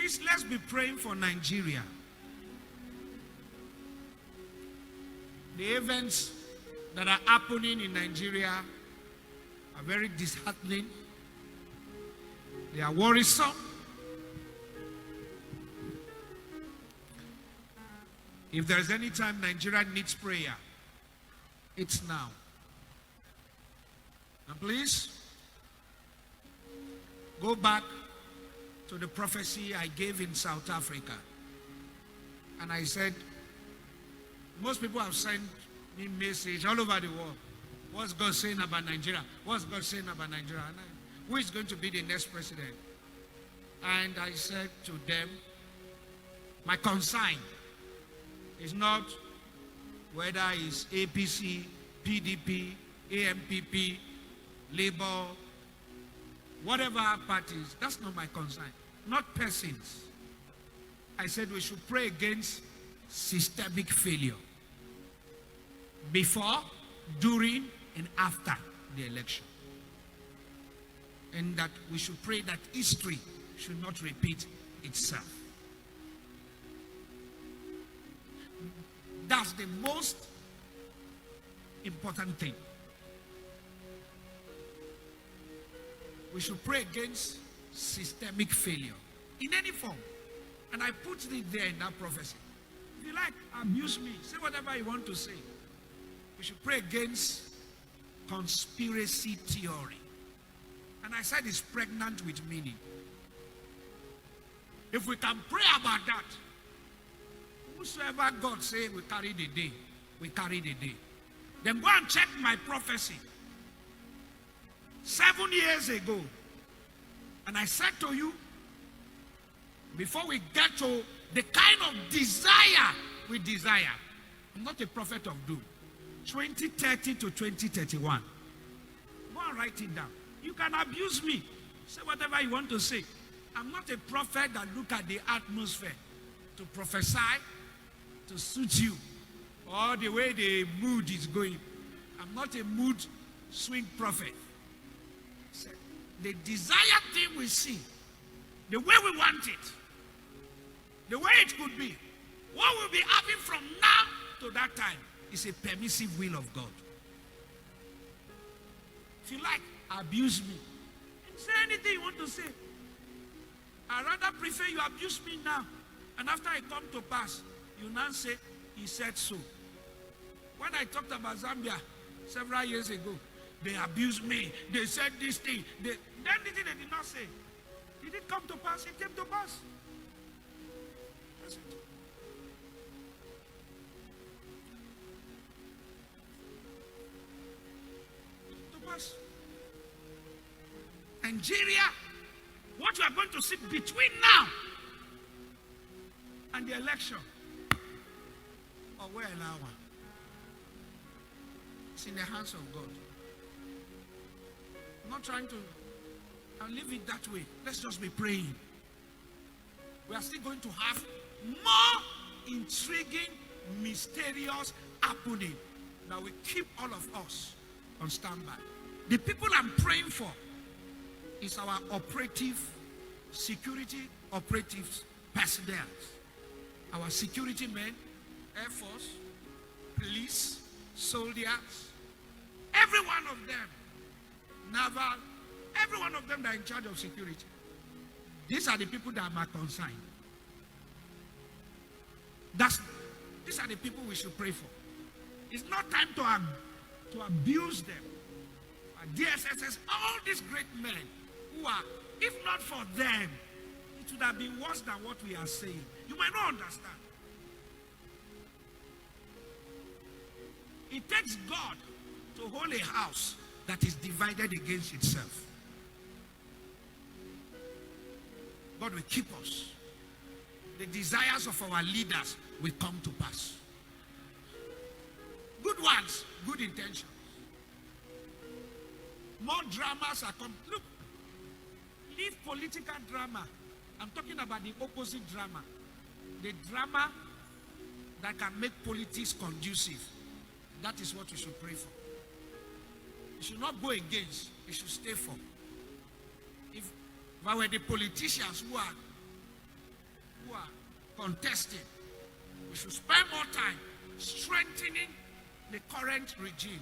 Please, let's be praying for Nigeria. The events that are happening in Nigeria are very disheartening. They are worrisome. If there is any time Nigeria needs prayer, it's now. And please, go back to the prophecy I gave in South Africa. And I said, most people have sent me message all over the world. What's God saying about Nigeria? What's God saying about Nigeria? Who is going to be the next president? And I said to them, my concern is not whether it's APC, PDP, AMPP, Labour, whatever parties. That's not my concern. Not persons. I said we should pray against systemic failure before, during, and after the election. And that we should pray that history should not repeat itself. That's the most important thing. We should pray against systemic failure in any form. And I put it there in that prophecy. If you like, abuse me. Say whatever you want to say. We should pray against conspiracy theory. And I said it's pregnant with meaning. If we can pray about that, whosoever God say we carry the day, we carry the day. Then go and check my prophecy. 7 years ago. And I said to you, before we get to the kind of desire we desire, I'm not a prophet of doom. 2030 to 2031. Go and write it down. You can abuse me. Say whatever you want to say. I'm not a prophet that look at the atmosphere to prophesy to suit you or the way the mood is going. I'm not a mood swing prophet. The desired thing we see, the way we want it, the way it could be, what we'll be having from now to that time is a permissive will of God. If you like, abuse me. Say anything you want to say. I rather prefer you abuse me now. And after I come to pass, you now say, he said so. When I talked about Zambia several years ago, they abused me. They said this thing. Then the thing they did not say. Did it come to pass? It came to pass. That's it. To pass. Nigeria, what you are going to see between now and the election, or where now? It's in the hands of God. I'm not trying to leave it that way. Let's just be praying. We are still going to have more intriguing, mysterious happening that will keep all of us on standby. The people I'm praying for is our operative, security operative personnel. Our security men, Air Force, police, soldiers, every one of them, naval, every one of them that are in charge of security. These are the people that are my concern. These are the people we should pray for. It's not time to abuse them. DSSS, all these great men who are, if not for them, it would have been worse than what we are saying. You might not understand. It takes God to hold a house that is divided against itself. God will keep us. The desires of our leaders will come to pass. Good ones, good intentions. More dramas are coming. Look, leave political drama. I'm talking about the opposite drama. The drama that can make politics conducive. That is what we should pray for. We should not go against. We should stay for. If I were the politicians who are who are contesting, we should spend more time strengthening the current regime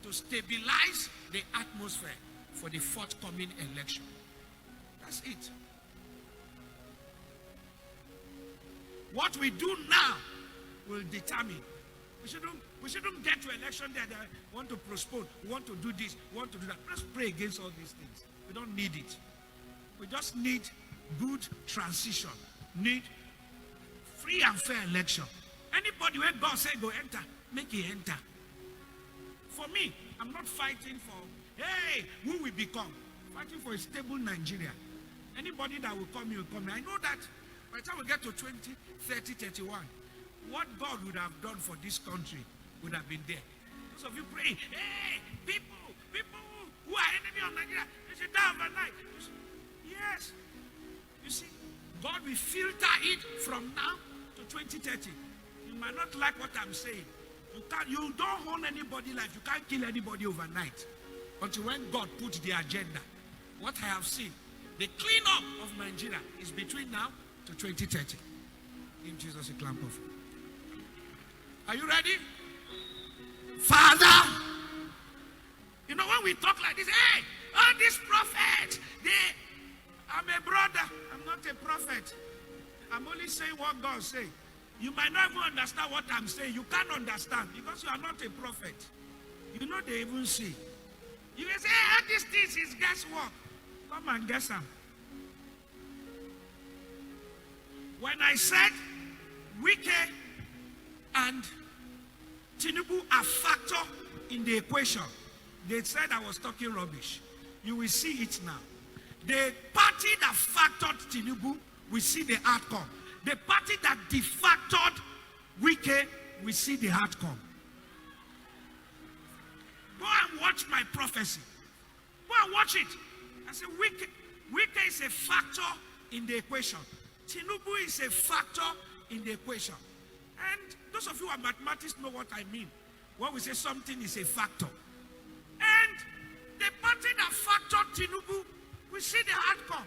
to stabilize the atmosphere for the forthcoming election. That's it. What we do now will determine. We shouldn't get to election there. They want to postpone. We want to do this. We want to do that. Let's pray against all these things. We don't need it. We just need good transition. Need free and fair election. Anybody where God said go enter, make it enter. For me, I'm not fighting for, hey, who we become. Fighting for a stable Nigeria. Anybody that will come, will come. I know that by the time we get to 20, 30, 31, what God would have done for this country would have been there. Those of you praying, hey, people who are enemy of Nigeria, they should die overnight. Yes. You see, God will filter it from now to 2030. You might not like what I'm saying. You don't own anybody's life. You can't kill anybody overnight. Until when God put the agenda. What I have seen, the cleanup of Nigeria is between now to 2030. Give Jesus a clap of. Are you ready? Father, you know when we talk like this, hey, all these prophets, I'm a brother, I'm not a prophet. I'm only saying what God says. You might not even understand what I'm saying. You can't understand because you are not a prophet. You know they even see. You will say, hey, all these things is guesswork. Come and guess them. When I said Wike and Tinubu are factor in the equation, they said I was talking rubbish. You will see it now. The party that factored Tinubu, we see the outcome. The party that defactored Wike, we see the outcome. Go and watch my prophecy. Go and watch it. I said Wike is a factor in the equation. Tinubu is a factor in the equation. And those of you who are mathematics know what I mean when we say something is a factor. And the party that factored Tinubu, we see the outcome.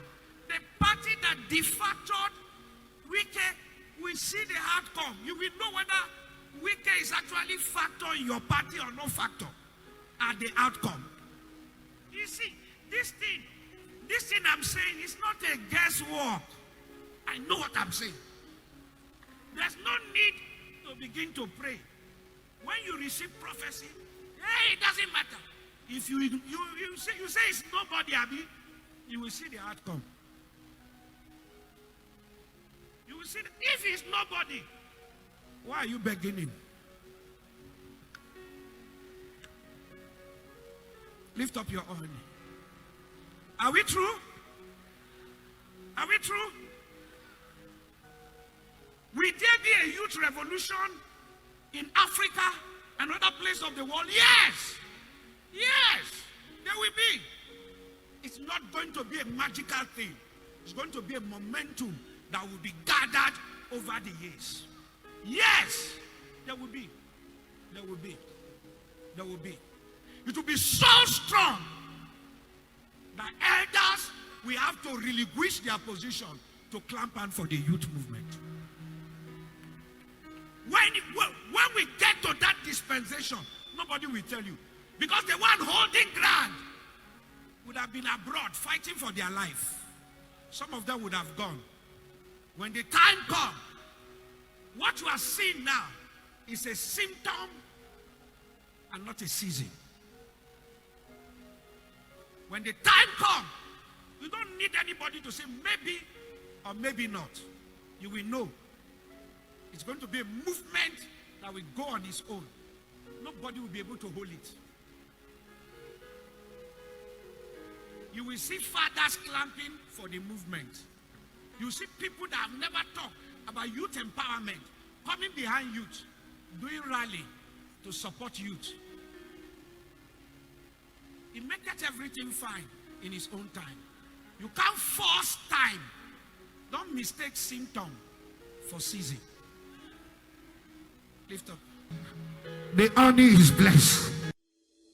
The party that defactored Wike, we see the outcome. You will know whether Wike is actually factor in your party or no factor at the outcome. You see, this thing I'm saying is not a guesswork. I know what I'm saying. There's no need to begin to pray. When you receive prophecy, hey, it doesn't matter. If you say it's nobody, Abi, you will see the outcome. You will see that if it's nobody, why are you begging him? Lift up your own. Are we true? Are we true? Will there be a youth revolution in Africa and other places of the world? Yes. Yes, there will be. It's not going to be a magical thing. It's going to be a momentum that will be gathered over the years. Yes, there will be. There will be. There will be. It will be so strong that elders will have to relinquish their position to clamp on for the youth movement. When we get to that dispensation, nobody will tell you. Because the one holding ground would have been abroad fighting for their life. Some of them would have gone. When the time comes, what you are seeing now is a symptom and not a season. When the time comes, you don't need anybody to say maybe or maybe not. You will know. It's going to be a movement that will go on its own. Nobody will be able to hold it. You will see fathers clamping for the movement. You see people that have never talked about youth empowerment coming behind youth, doing rally to support youth. He may get everything fine in his own time. You can't force time. Don't mistake symptom for season. Lift up. The honey is blessed.